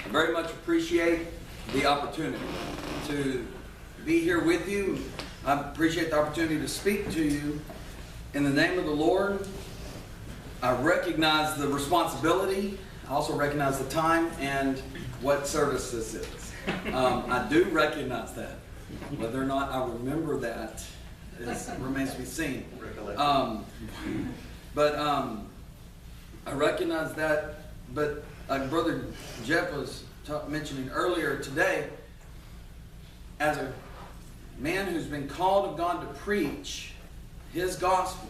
I very much appreciate the opportunity to be here with you. I appreciate the opportunity to speak to you in the name of the Lord. I recognize the responsibility. I also recognize the time and what service this is. I do recognize that. Whether or not I remember that remains to be seen. I recognize that. But like Brother Jeff was mentioning earlier today, as a man who's been called of God to preach His gospel,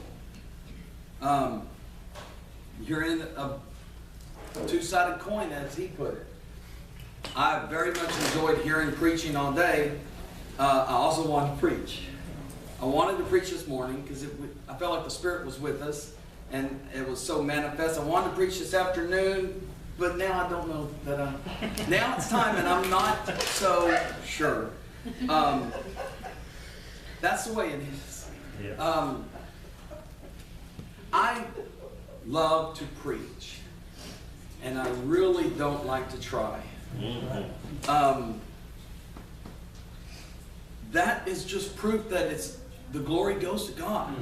you're in a two-sided coin, as he put it. I very much enjoyed hearing preaching all day. I also wanted to preach. I wanted to preach this morning because I felt like the Spirit was with us and it was so manifest. I wanted to preach this afternoon, but now I don't know that now it's time and I'm not so sure. That's the way it is. Yeah. I love to preach, and I really don't like to try. That is just proof that the glory goes to God.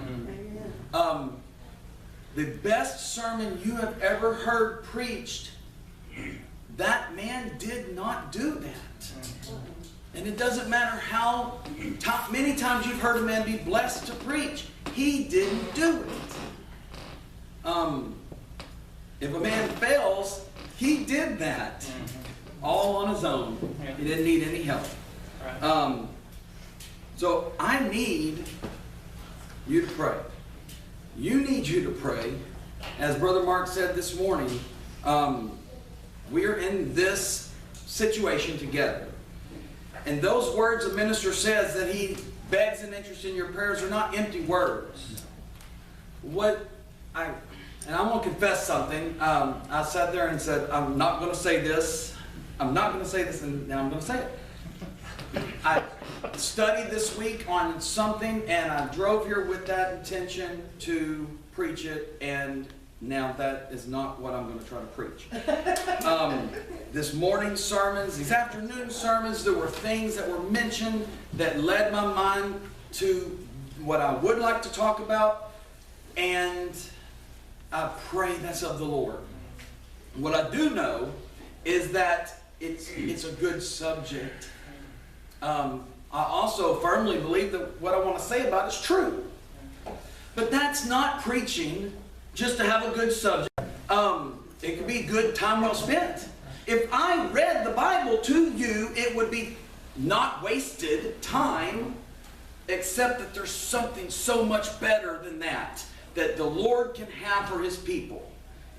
The best sermon you have ever heard preached, that man did not do that. And it doesn't matter how many times you've heard a man be blessed to preach, he didn't do it. If a man fails, he did that all on his own. He didn't need any help. So I need you to pray. You need you to pray. As Brother Mark said this morning, we're in this situation together. And those words the minister says that he begs an interest in your prayers are not empty words. And I'm going to confess something. I sat there and said, I'm not going to say this. I'm not going to say this, and now I'm going to say it. I studied this week on something, and I drove here with that intention to preach it, and now that is not what I'm going to try to preach. This morning's sermons, these afternoon sermons, there were things that were mentioned that led my mind to what I would like to talk about, and I pray that's of the Lord. What I do know is that it's a good subject. I also firmly believe that what I want to say about it is true. But that's not preaching just to have a good subject. It could be good time well spent. If I read the Bible to you, it would be not wasted time, except that there's something so much better than that the Lord can have for His people.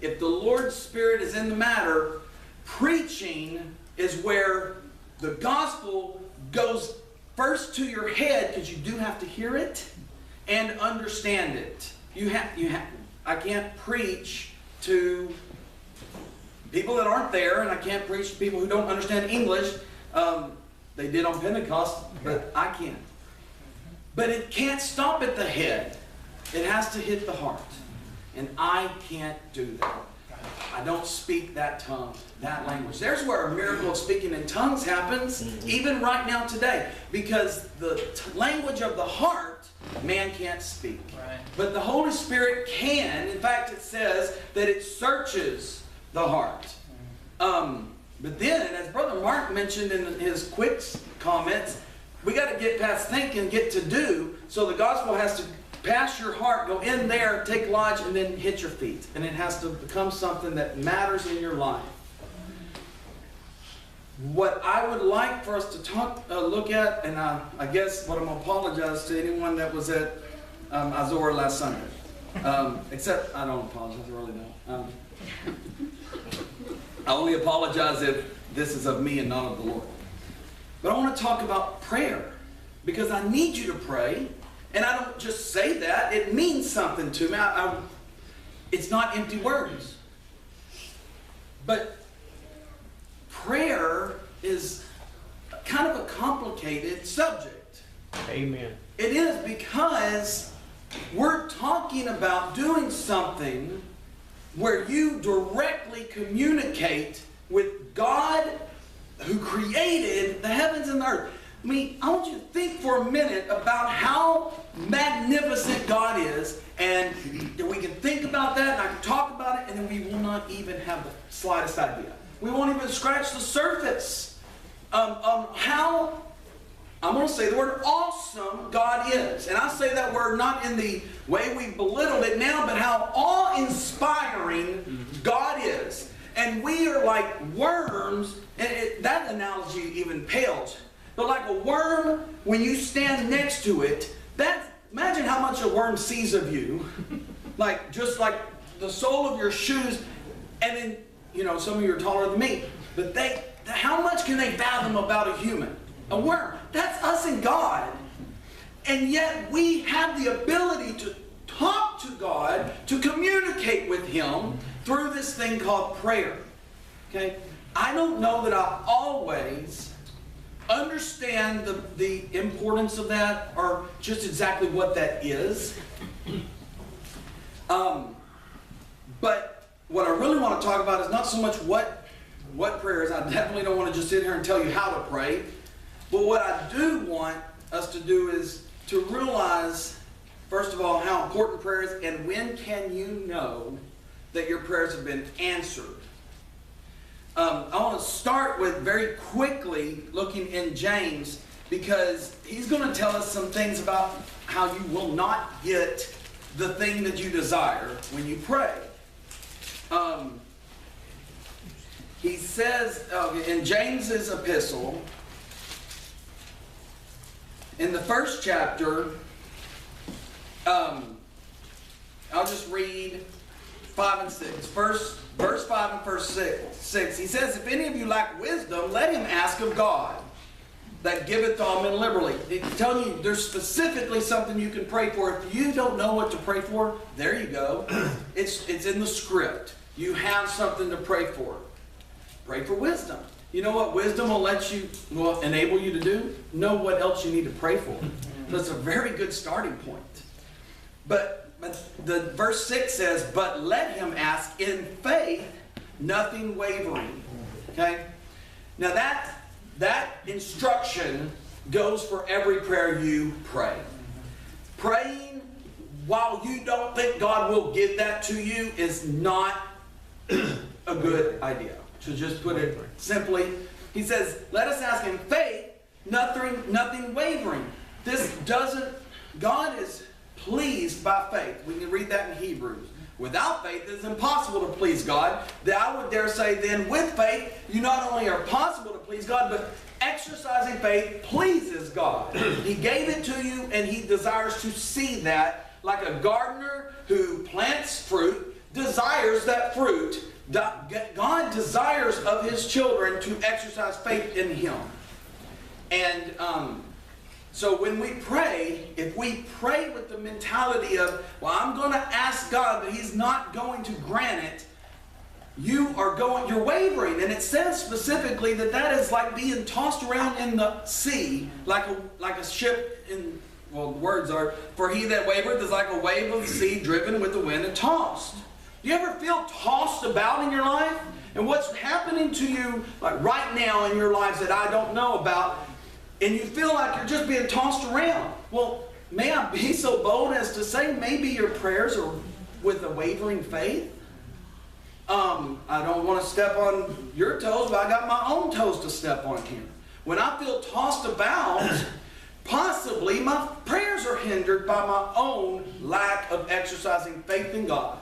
If the Lord's Spirit is in the matter, preaching is where the gospel goes first to your head, because you do have to hear it and understand it. I can't preach to people that aren't there, and I can't preach to people who don't understand English. They did on Pentecost, but I can't. But it can't stop at the head. It has to hit the heart. And I can't do that. I don't speak that tongue, that language. There's where a miracle of speaking in tongues happens, even right now today. Because the language of the heart, man can't speak. Right. But the Holy Spirit can. In fact, it says that it searches the heart. But then, as Brother Mark mentioned in his quick comments, we got to get past thinking, get to do. So the gospel has to pass your heart, go in there, take lodge, and then hit your feet. And it has to become something that matters in your life. What I would like for us to look at, and I guess what I'm going to apologize to anyone that was at Azora last Sunday. Except, I don't apologize, I really don't. I only apologize if this is of me and not of the Lord. But I want to talk about prayer, because I need you to pray. And I don't just say that. It means something to me. It's not empty words. But prayer is kind of a complicated subject. Amen. It is, because We're talking about doing something where you directly communicate with God who created the heavens and the earth. I mean, I want you to think for a minute about how magnificent God is, and we can think about that, and I can talk about it, and then we will not even have the slightest idea. We won't even scratch the surface how, I'm going to say the word awesome God is. And I say that word not in the way we belittled it now, but how awe-inspiring God is. And we are like worms, and that analogy even pales. But like a worm, when you stand next to it, imagine how much a worm sees of you. Just like the sole of your shoes. And then, some of you are taller than me. But how much can they fathom about a human? A worm. That's us and God. And yet we have the ability to talk to God, to communicate with Him through this thing called prayer. Okay? I don't know that I always understand the importance of that, or just exactly what that is. But what I really want to talk about is not so much what prayer is. I definitely don't want to just sit here and tell you how to pray. But what I do want us to do is to realize, first of all, how important prayer is, and when can you know that your prayers have been answered. I want to start with very quickly looking in James, because he's going to tell us some things about how you will not get the thing that you desire when you pray. He says in James's epistle, in the first chapter, I'll just read 5 and 6. Verse 5 and verse 6. He says, if any of you lack wisdom, let him ask of God, that giveth to all men liberally. It's telling you there's specifically something you can pray for. If you don't know what to pray for, there you go. It's in the script. You have something to pray for. Pray for wisdom. You know what wisdom will enable you to do? Know what else you need to pray for. So it's a very good starting point. But the verse 6 says, but let him ask in faith, nothing wavering. Okay? Now that instruction goes for every prayer you pray. Praying while you don't think God will give that to you is not a good idea. To just put it simply, he says, let us ask in faith, nothing wavering. God is pleased by faith. We can read that in Hebrews. Without faith, it is impossible to please God. I would dare say then, with faith, you not only are possible to please God, but exercising faith pleases God. He gave it to you, and He desires to see that, like a gardener who plants fruit, desires that fruit. God desires of His children to exercise faith in Him. And so when we pray, if we pray with the mentality of, well, I'm going to ask God, but He's not going to grant it, you're wavering. And it says specifically that is like being tossed around in the sea, like a ship in, well, the words are, for he that wavereth is like a wave of the sea driven with the wind and tossed. Do you ever feel tossed about in your life? And what's happening to you like right now in your lives that I don't know about, and you feel like you're just being tossed around? Well, may I be so bold as to say maybe your prayers are with a wavering faith? I don't want to step on your toes, but I got my own toes to step on here. When I feel tossed about, possibly my prayers are hindered by my own lack of exercising faith in God.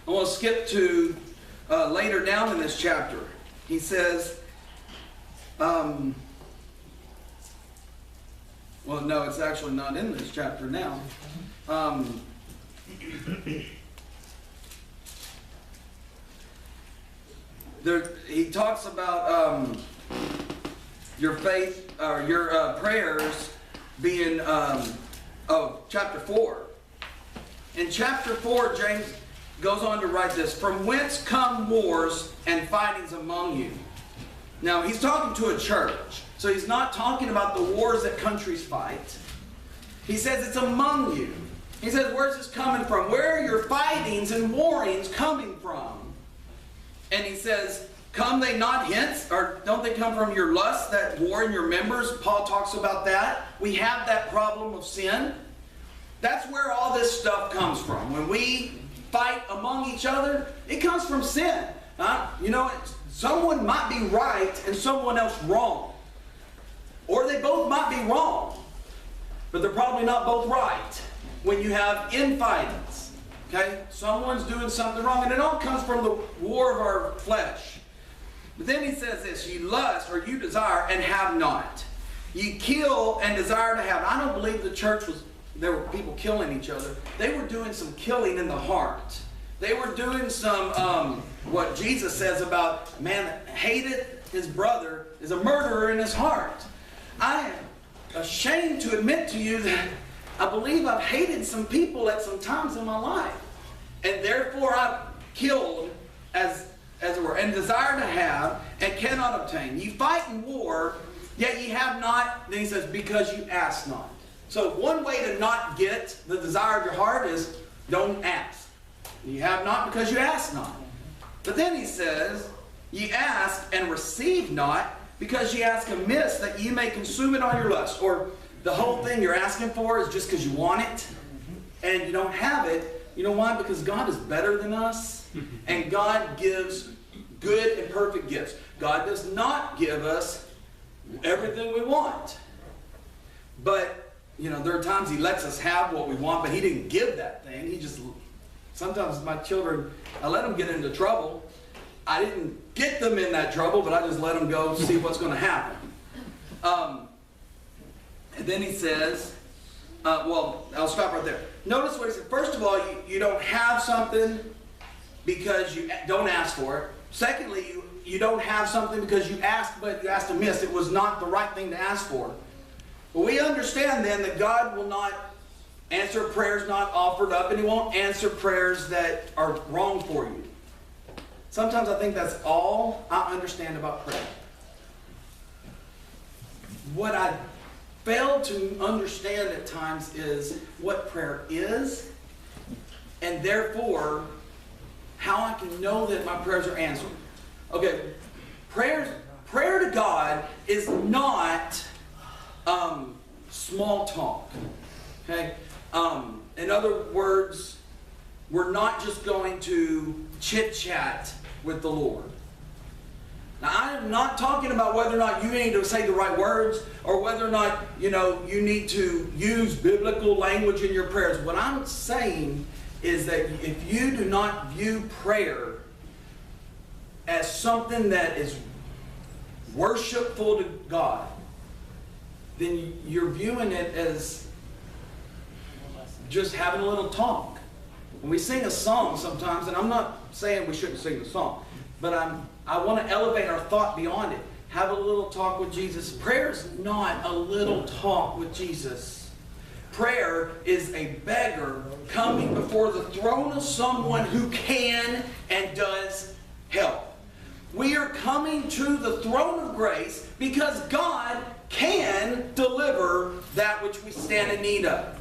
I want to skip to later down in this chapter. He says, well, no, it's actually not in this chapter now. He talks about your faith, or your prayers being, chapter 4. In chapter 4, James goes on to write this: from whence come wars and fightings among you? Now, he's talking to a church, so he's not talking about the wars that countries fight. He says it's among you. He says, where's this coming from? Where are your fightings and warrings coming from? And he says, come they not hence? Or don't they come from your lust that war in your members? Paul talks about that. We have that problem of sin. That's where all this stuff comes from. When we fight among each other, it comes from sin. You know, someone might be right and someone else wrong. Or they both might be wrong, but they're probably not both right. When you have infightings, okay? Someone's doing something wrong, and it all comes from the war of our flesh. But then he says this, you lust, or you desire, and have not. You kill and desire to have. I don't believe the church there were people killing each other. They were doing some killing in the heart. They were doing some, what Jesus says about, man that hateth his brother is a murderer in his heart. I am ashamed to admit to you that I believe I've hated some people at some times in my life. And therefore I've killed, as it were, and desire to have, and cannot obtain. You fight in war, yet ye have not, then he says, because you ask not. So one way to not get the desire of your heart is don't ask. You have not because you ask not. But then he says, ye ask and receive not, because ye ask amiss, that ye may consume it on your lust. Or the whole thing you're asking for is just because you want it, and you don't have it. You know why? Because God is better than us, and God gives good and perfect gifts. God does not give us everything we want. But, you know, there are times He lets us have what we want, but He didn't give that thing. He just, sometimes my children, I let them get into trouble. I didn't get them in that trouble, but I just let them go see what's going to happen. And then he says, well, I'll stop right there. Notice what he said. First of all, you don't have something because you don't ask for it. Secondly, you don't have something because you asked, but you asked amiss. It was not the right thing to ask for. But we understand then that God will not answer prayers not offered up, and He won't answer prayers that are wrong for you. Sometimes I think that's all I understand about prayer. What I fail to understand at times is what prayer is, and therefore how I can know that my prayers are answered. Okay, prayer to God is not small talk. Okay, in other words, we're not just going to chit-chat with the Lord. Now, I am not talking about whether or not you need to say the right words or whether or not, you need to use biblical language in your prayers. What I'm saying is that if you do not view prayer as something that is worshipful to God, then you're viewing it as just having a little talk. When we sing a song sometimes, and I'm not saying we shouldn't sing the song, but I want to elevate our thought beyond it. Have a little talk with Jesus. Prayer is not a little talk with Jesus. Prayer is a beggar coming before the throne of someone who can and does help. We are coming to the throne of grace because God can deliver that which we stand in need of.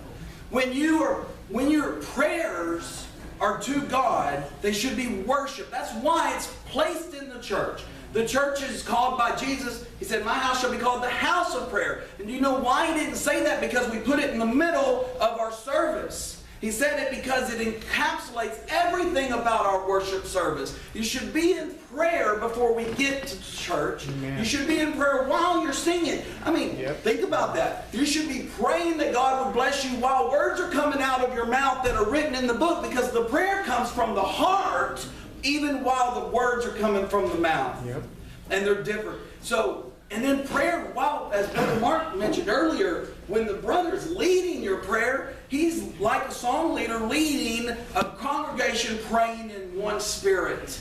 When your prayers are to God, they should be worship. That's why it's placed in the church. The church is called by Jesus. He said, my house shall be called the house of prayer. And do you know why He didn't say that? Because we put it in the middle of our service. He said it because it encapsulates everything about our worship service. You should be in prayer before we get to church. Amen. You should be in prayer while you're singing. I mean, Think about that. You should be praying that God would bless you while words are coming out of your mouth that are written in the book, because the prayer comes from the heart even while the words are coming from the mouth. Yep. And they're different. So, and then prayer, as Brother Mark mentioned earlier, when the brother's leading your prayer, he's like a song leader leading a congregation praying in one spirit.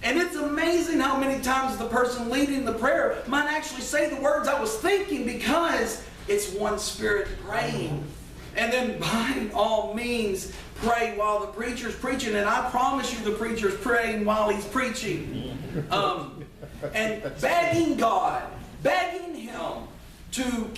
And it's amazing how many times the person leading the prayer might actually say the words I was thinking, because it's one spirit praying. And then by all means, pray while the preacher's preaching. And I promise you the preacher's praying while he's preaching. And begging God, begging Him to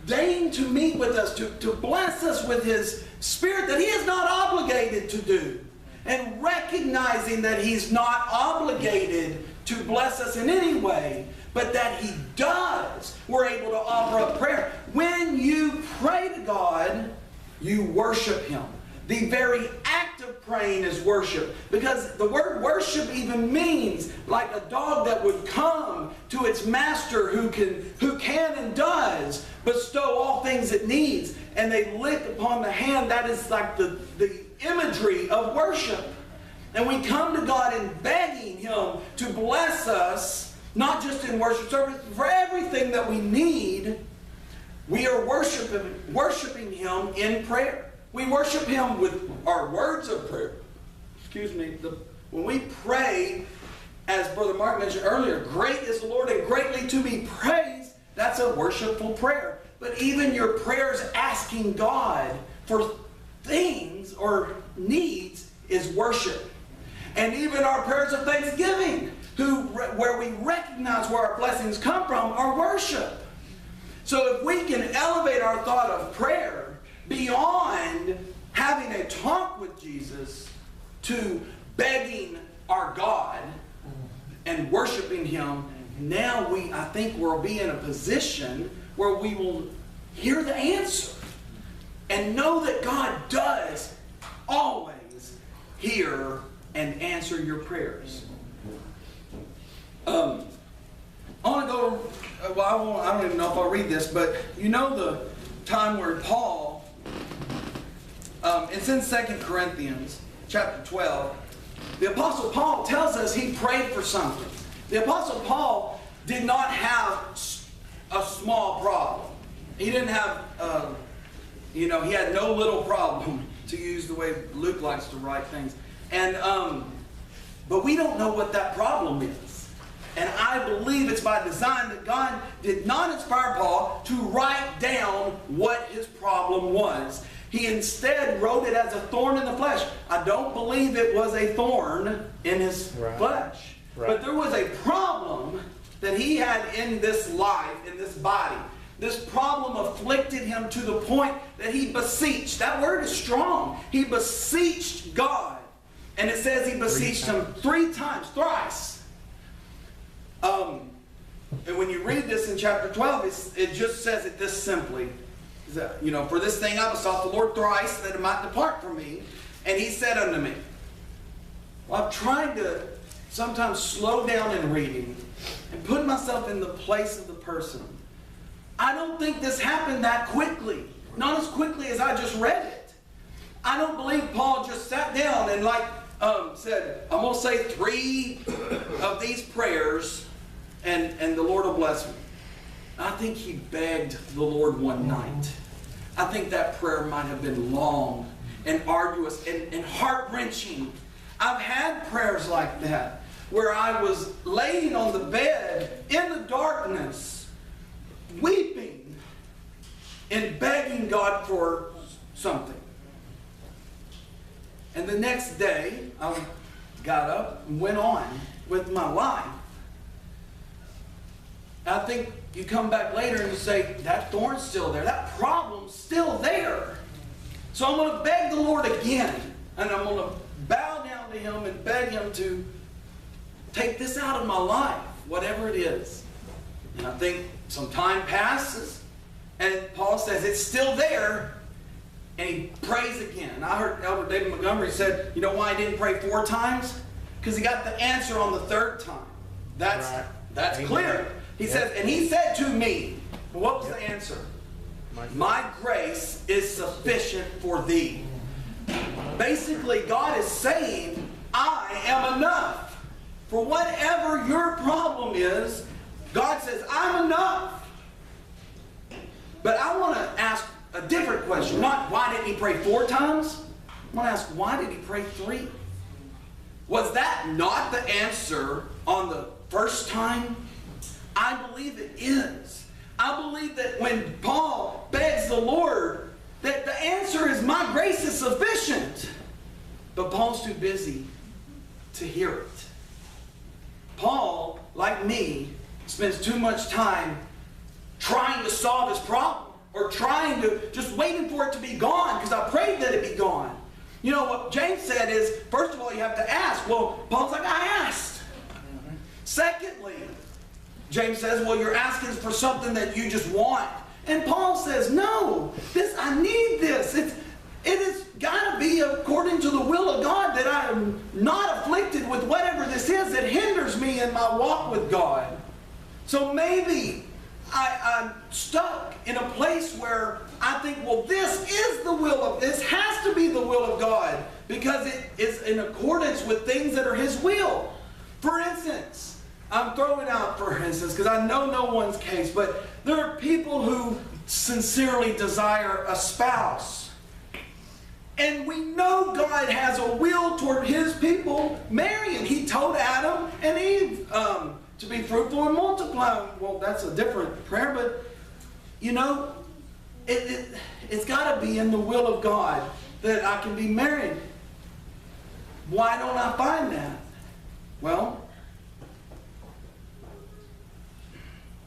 deigned to meet with us, to bless us with His Spirit that He is not obligated to do. And recognizing that He's not obligated to bless us in any way, but that He does, we're able to offer up prayer. When you pray to God, you worship Him. The very act of praying is worship. Because the word worship even means like a dog that would come to its master who can and does bestow all things it needs. And they lick upon the hand. That is like the imagery of worship. And we come to God in begging Him to bless us, not just in worship service, for everything that we need. We are worshiping Him in prayer. We worship Him with our words of prayer. Excuse me. When we pray, as Brother Mark mentioned earlier, great is the Lord and greatly to be praised. That's a worshipful prayer. But even your prayers asking God for things or needs is worship. And even our prayers of thanksgiving, where we recognize where our blessings come from, are worship. So if we can elevate our thought of prayer beyond having a talk with Jesus to begging our God and worshiping Him, now I think we'll be in a position where we will hear the answer and know that God does always hear and answer your prayers. I want to go, I don't even know if I'll read this, but you know the time where Paul, it's in 2 Corinthians chapter 12, the Apostle Paul tells us he prayed for something. The Apostle Paul did not have a small problem. He didn't have, he had no little problem, to use the way Luke likes to write things. And, but we don't know what that problem is. And I believe it's by design that God did not inspire Paul to write down what his problem was. He instead wrote it as a thorn in the flesh. I don't believe it was a thorn in his flesh. Right. But there was a problem that he had in this life, in this body. This problem afflicted him to the point that he beseeched. That word is strong. He beseeched God. And it says he beseeched him 3 times, thrice. And when you read this in chapter 12, it just says it this simply. For this thing I besought the Lord thrice, that it might depart from me. And He said unto me. Well, I'm trying to sometimes slow down in reading and put myself in the place of the person. I don't think this happened that quickly. Not as quickly as I just read it. I don't believe Paul just sat down and said, I'm going to say 3 of these prayers and the Lord will bless me. I think he begged the Lord one night. I think that prayer might have been long and arduous and heart-wrenching. I've had prayers like that where I was laying on the bed in the darkness, weeping and begging God for something. And the next day, I got up and went on with my life. I think you come back later and you say, that thorn's still there. That problem's still there. So I'm going to beg the Lord again. And I'm going to bow down to Him and beg Him to take this out of my life, whatever it is. And I think some time passes. And Paul says, it's still there. And he prays again. I heard Elder David Montgomery said, you know why he didn't pray 4 times? Because he got the answer on the 3rd time. That's clear. He says, and he said to me, what was the answer? My grace is sufficient for thee. Basically, God is saying, I am enough. For whatever your problem is, God says, I'm enough. But I want to ask a different question. Not why did he pray 4 times? I want to ask, why did he pray 3? Was that not the answer on the first time? I believe it is. I believe that when Paul begs the Lord, that the answer is my grace is sufficient. But Paul's too busy to hear it. Paul, like me, spends too much time trying to solve his problem. or trying to, just waiting for it to be gone because I prayed that it be gone. You know, what James said is, first of all, you have to ask. Well, Paul's like, I asked. Secondly, James says, well, you're asking for something that you just want. And Paul says, no, I need this. It has got to be according to the will of God that I am not afflicted with whatever this is that hinders me in my walk with God. So maybe I'm stuck in a place where I think, well, this has to be the will of God because it is in accordance with things that are His will. For instance, I'm throwing out for instance, because I know no one's case, but there are people who sincerely desire a spouse. And we know God has a will toward His people marrying. He told Adam and Eve to be fruitful and multiply. Well, that's a different prayer, but you know, it's got to be in the will of God that I can be married. Why don't I find that? Well,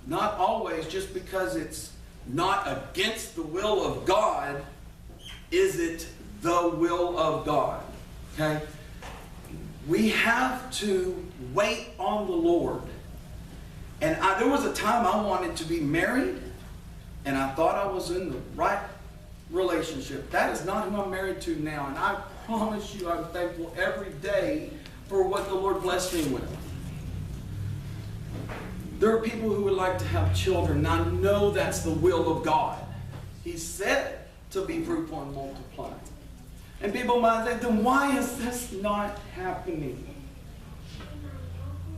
not always. Just because it's not against the will of God, is it the will of God? Okay? We have to wait on the Lord. And there was a time I wanted to be married, and I thought I was in the right relationship. That is not who I'm married to now, and I promise you I'm thankful every day for what the Lord blessed me with. There are people who would like to have children, and I know that's the will of God. He said to be fruitful and multiply. And people might think, then why is this not happening?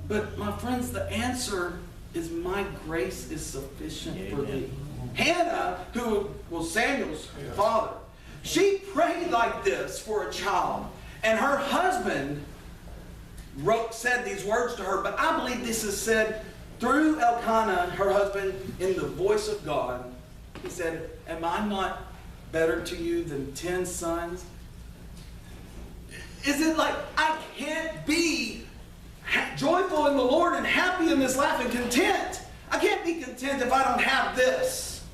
But my friends, the answer is my grace is sufficient for thee. Hannah, who was Samuel's father, she prayed like this for a child. And her husband said these words to her, but I believe this is said through Elkanah, her husband, in the voice of God. He said, am I not better to you than 10 sons? Is it like I can't be joyful in the Lord and happy in this life and content? I can't be content if I don't have this.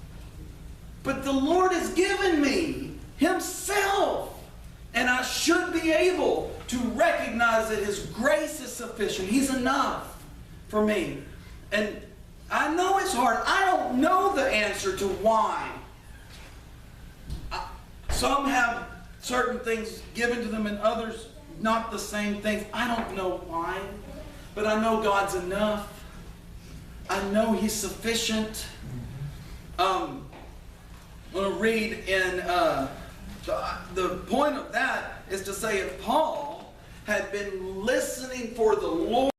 But the Lord has given me Himself. And I should be able to recognize that His grace is sufficient. He's enough for me. And I know it's hard. I don't know the answer to why. Some have certain things given to them and others not the same things. I don't know why. But I know God's enough. I know He's sufficient. I'm going to read in... the point of that is to say if Paul had been listening for the Lord.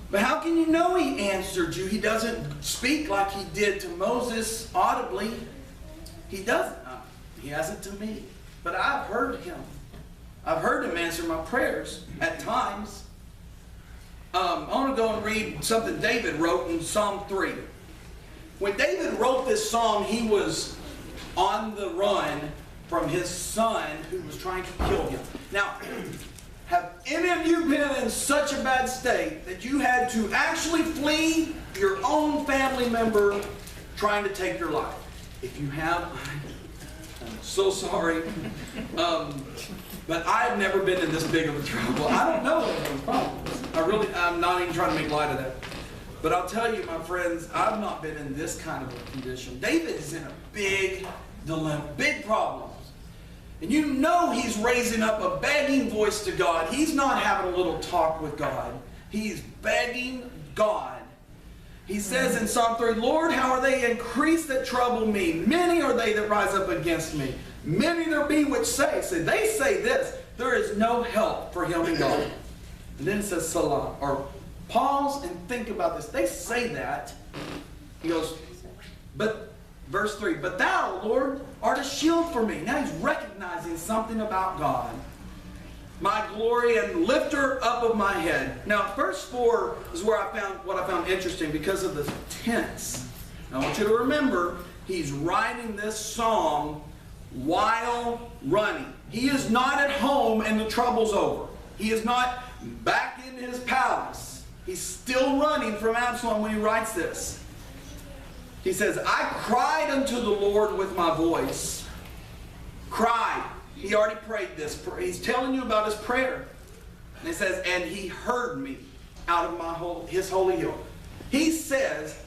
But how can you know He answered you? He doesn't speak like He did to Moses audibly. He doesn't. He hasn't to me. But I've heard Him. I've heard Him answer my prayers at times. I want to go and read something David wrote in Psalm 3. When David wrote this psalm, he was on the run from his son who was trying to kill him. Now, have any of you been in such a bad state that you had to actually flee your own family member trying to take your life? If you have, I'm so sorry. But I've never been in this big of a trouble. I don't know what those problems. I'm not even trying to make light of that. But I'll tell you, my friends, I've not been in this kind of a condition. David is in a big dilemma, big problems. And you know he's raising up a begging voice to God. He's not having a little talk with God. He's begging God. He says in Psalm 3, Lord, how are they increased that trouble me? Many are they that rise up against me. Many there be which say, they say this, there is no help for him in God. And then it says Salah, or pause and think about this. They say that. He goes, but verse 3, but thou, Lord, art a shield for me. Now he's recognizing something about God. My glory and lifter up of my head. Now, verse 4 is where what I found interesting because of the tense. Now, I want you to remember, he's writing this psalm while running. He is not at home and the trouble's over. He is not back in his palace. He's still running from Absalom when he writes this. He says, I cried unto the Lord with my voice. Cried. He already prayed this. He's telling you about his prayer. And it says, and he heard me out of his holy hill. He says,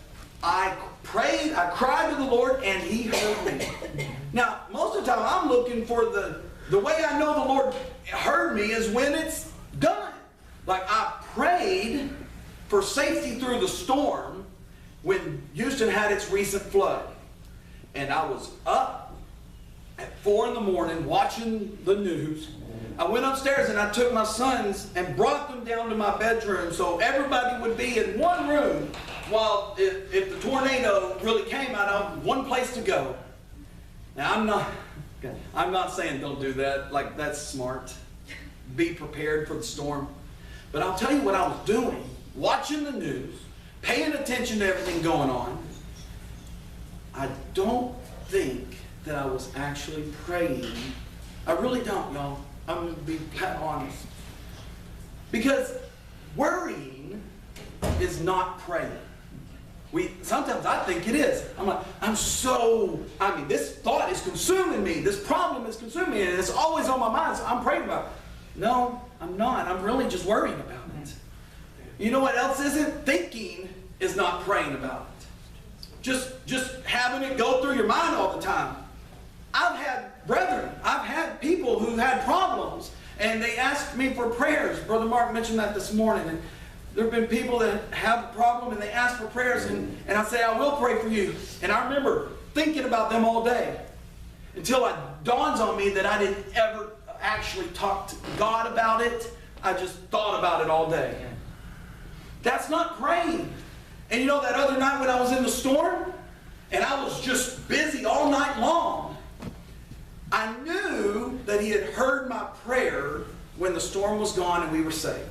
I prayed, I cried to the Lord, and he heard me. Now, most of the time, I'm looking for the way I know the Lord heard me is when it's done. Like I prayed for safety through the storm when Houston had its recent flood. And I was up at 4 in the morning watching the news. I went upstairs and I took my sons and brought them down to my bedroom so everybody would be in one room while if the tornado really came out of one place to go. Now I'm not saying don't do that, like that's smart. Be prepared for the storm. But I'll tell you what I was doing, watching the news, paying attention to everything going on. I don't think that I was actually praying. I really don't, y'all. I'm going to be honest. Because worrying is not praying. Sometimes I think it is. I'm like, this thought is consuming me. This problem is consuming me, and it's always on my mind, so I'm praying about it. No, I'm not. I'm really just worrying about it. You know what else isn't? Thinking is not praying about it. Just having it go through your mind all the time. I've had brethren, I've had people who had problems, and they asked me for prayers. Brother Mark mentioned that this morning. And there have been people that have a problem, and they ask for prayers, and I say, I will pray for you. And I remember thinking about them all day until it dawns on me that I didn't ever actually talk to God about it. I just thought about it all day. That's not praying. And you know that other night when I was in the storm, and I was just busy all night long, I knew that he had heard my prayer when the storm was gone and we were saved.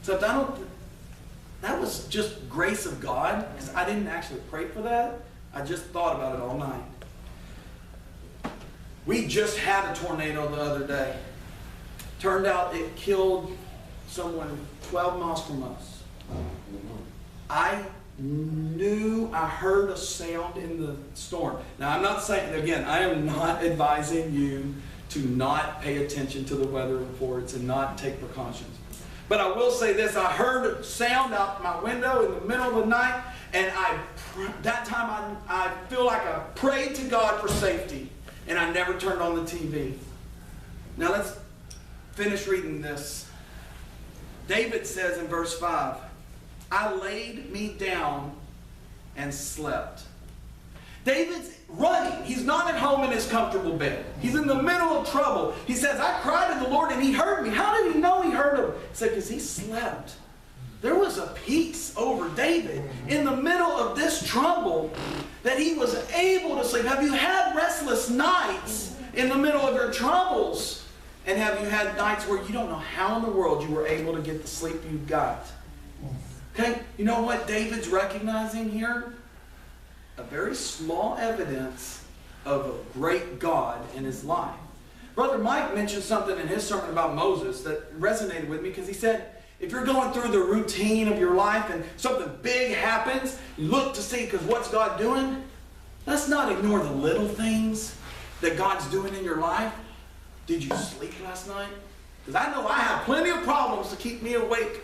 So that was just grace of God, because I didn't actually pray for that. I just thought about it all night. We just had a tornado the other day. Turned out it killed someone 12 miles from us. I knew I heard a sound in the storm. Now, I'm not saying, again, I am not advising you to not pay attention to the weather reports and not take precautions. But I will say this, I heard a sound out my window in the middle of the night, and that time I feel like I prayed to God for safety, and I never turned on the TV. Now let's finish reading this. David says in verse 5, I laid me down and slept. David's running. He's not at home in his comfortable bed. He's in the middle of trouble. He says, I cried to the Lord and he heard me. How did he know he heard him? He said, because he slept. There was a peace over David in the middle of this trouble that he was able to sleep. Have you had restless nights in the middle of your troubles? And have you had nights where you don't know how in the world you were able to get the sleep you got? Okay, you know what David's recognizing here? A very small evidence of a great God in his life. Brother Mike mentioned something in his sermon about Moses that resonated with me, because he said, if you're going through the routine of your life and something big happens, you look to see, because what's God doing? Let's not ignore the little things that God's doing in your life. Did you sleep last night? Because I know I have plenty of problems to keep me awake.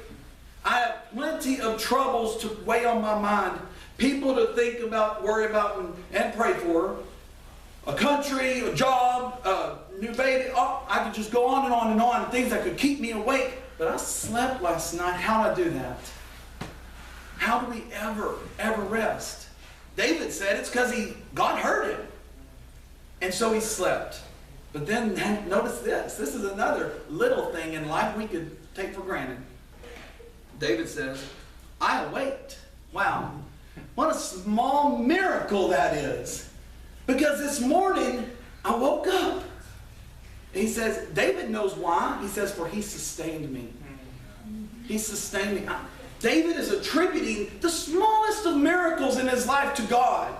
I have plenty of troubles to weigh on my mind. People to think about, worry about, and pray for. A country, a job, a new baby. Oh, I could just go on and on and on. Things that could keep me awake. But I slept last night. How did I do that? How do we ever rest? David said it's because God heard him. And so he slept. But then notice this. This is another little thing in life we could take for granted. David says, I awaked. Wow. What a small miracle that is. Because this morning, I woke up. He says, David knows why. He says, for he sustained me. He sustained me. David is attributing the smallest of miracles in his life to God.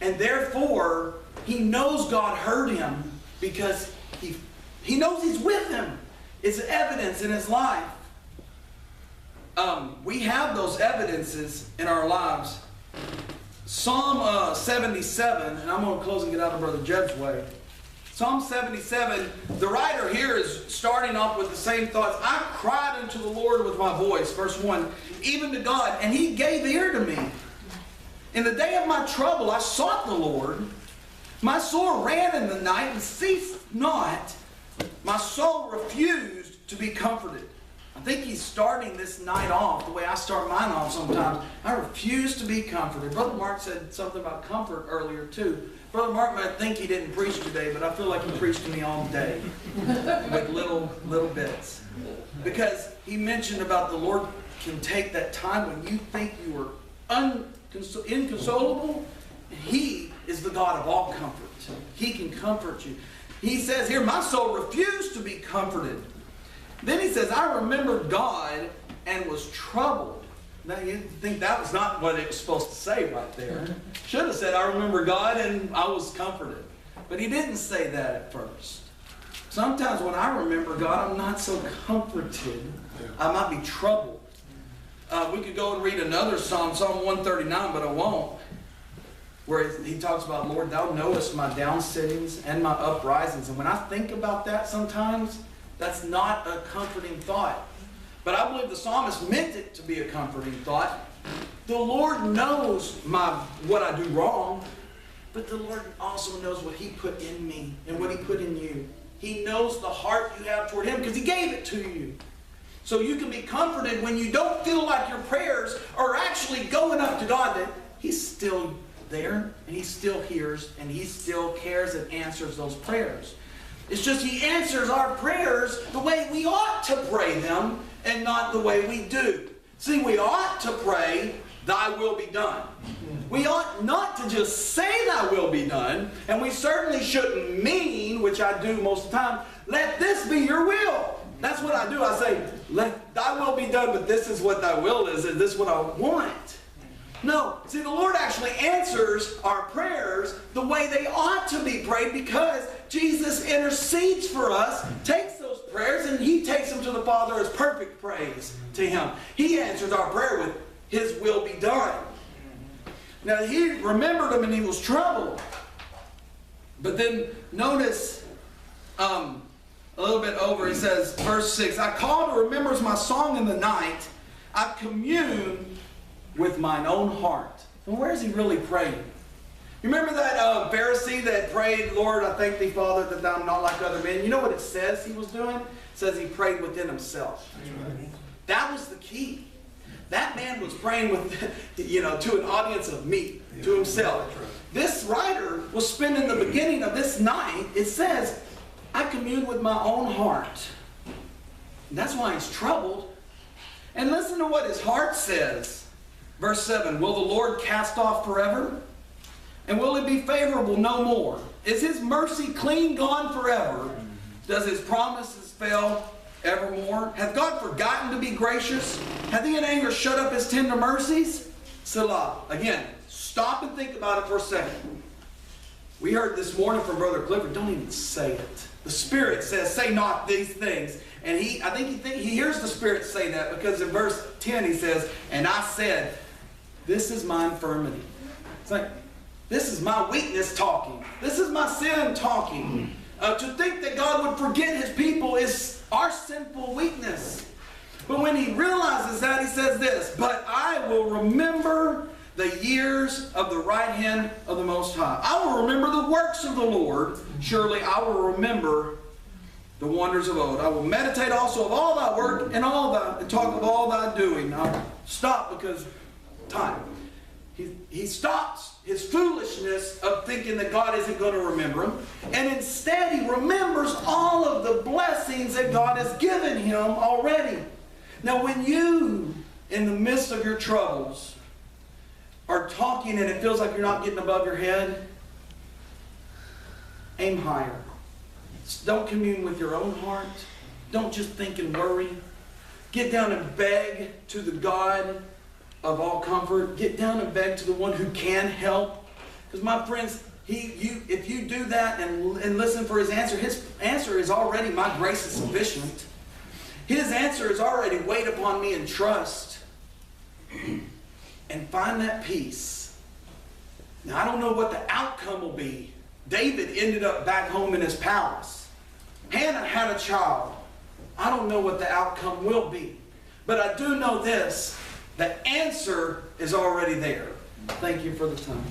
And therefore, he knows God heard him because he knows he's with him. It's evidence in his life. We have those evidences in our lives. Psalm 77, and I'm going to close and get out of Brother Jed's way. Psalm 77, the writer here is starting off with the same thoughts. I cried unto the Lord with my voice, verse 1, even to God, and He gave ear to me. In the day of my trouble I sought the Lord. My soul ran in the night and ceased not. My soul refused to be comforted. I think he's starting this night off the way I start mine off sometimes. I refuse to be comforted. Brother Mark said something about comfort earlier too. Brother Mark might think he didn't preach today, but I feel like he preached to me all day with little bits. Because he mentioned about the Lord can take that time when you think you are inconsolable. He is the God of all comfort. He can comfort you. He says here, my soul refused to be comforted. Then he says, I remembered God and was troubled. Now you think that was not what it was supposed to say right there. Should have said, I remember God and I was comforted. But he didn't say that at first. Sometimes when I remember God, I'm not so comforted. I might be troubled. We could go and read another Psalm, Psalm 139, but I won't. Where he talks about, Lord, thou knowest my downsittings and my uprisings. And when I think about that sometimes, that's not a comforting thought. But I believe the psalmist meant it to be a comforting thought. The Lord knows what I do wrong, but the Lord also knows what He put in me and what He put in you. He knows the heart you have toward Him because He gave it to you. So you can be comforted when you don't feel like your prayers are actually going up to God, that He's still there and He still hears and He still cares and answers those prayers. It's just He answers our prayers the way we ought to pray them and not the way we do. See, we ought to pray, thy will be done. We ought not to just say thy will be done, and we certainly shouldn't mean, which I do most of the time, let this be your will. That's what I do. I say, let thy will be done, but this is what thy will is, and this is what I want. No, see, the Lord actually answers our prayers the way they ought to be prayed because Jesus intercedes for us, takes those prayers, and He takes them to the Father as perfect praise to Him. He answers our prayer with His will be done. Now, He remembered Him and He was troubled. But then notice a little bit over, He says, verse 6, I call to remembrance my song in the night. I commune with mine own heart. And where is he really praying? You remember that Pharisee that prayed, Lord, I thank thee, Father, that thou art not like other men. You know what it says he was doing? It says he prayed within himself. Right. That was the key. That man was praying with, to an audience of meat, to himself. This writer was spending the beginning of this night, it says, I commune with my own heart. And that's why he's troubled. And listen to what his heart says. Verse 7, will the Lord cast off forever? And will it be favorable no more? Is His mercy clean gone forever? Does His promises fail evermore? Hath God forgotten to be gracious? Hath He in anger shut up His tender mercies? Selah. Again, stop and think about it for a second. We heard this morning from Brother Clifford, don't even say it. The Spirit says, say not these things. And I think he hears the Spirit say that because in verse 10 he says, and I said, this is my infirmity. It's like, this is my weakness talking. This is my sin talking. To think that God would forget His people is our sinful weakness. But when he realizes that, he says this, but I will remember the years of the right hand of the Most High. I will remember the works of the Lord. Surely I will remember the wonders of old. I will meditate also of all thy work and talk of all thy doing. Now stop because time. He stops his foolishness of thinking that God isn't going to remember him. And instead he remembers all of the blessings that God has given him already. Now when you, in the midst of your troubles, are talking and it feels like you're not getting above your head, aim higher. Don't commune with your own heart. Don't just think and worry. Get down and beg to the God of all comfort. Get down and beg to the one who can help. Because my friends, if you do that and listen for His answer is already, my grace is sufficient. His answer is already, wait upon me and trust. And find that peace Now, I don't know what the outcome will be. David ended up back home in his palace. Hannah had a child. I don't know what the outcome will be. But I do know this, the answer is already there. Thank you for the time.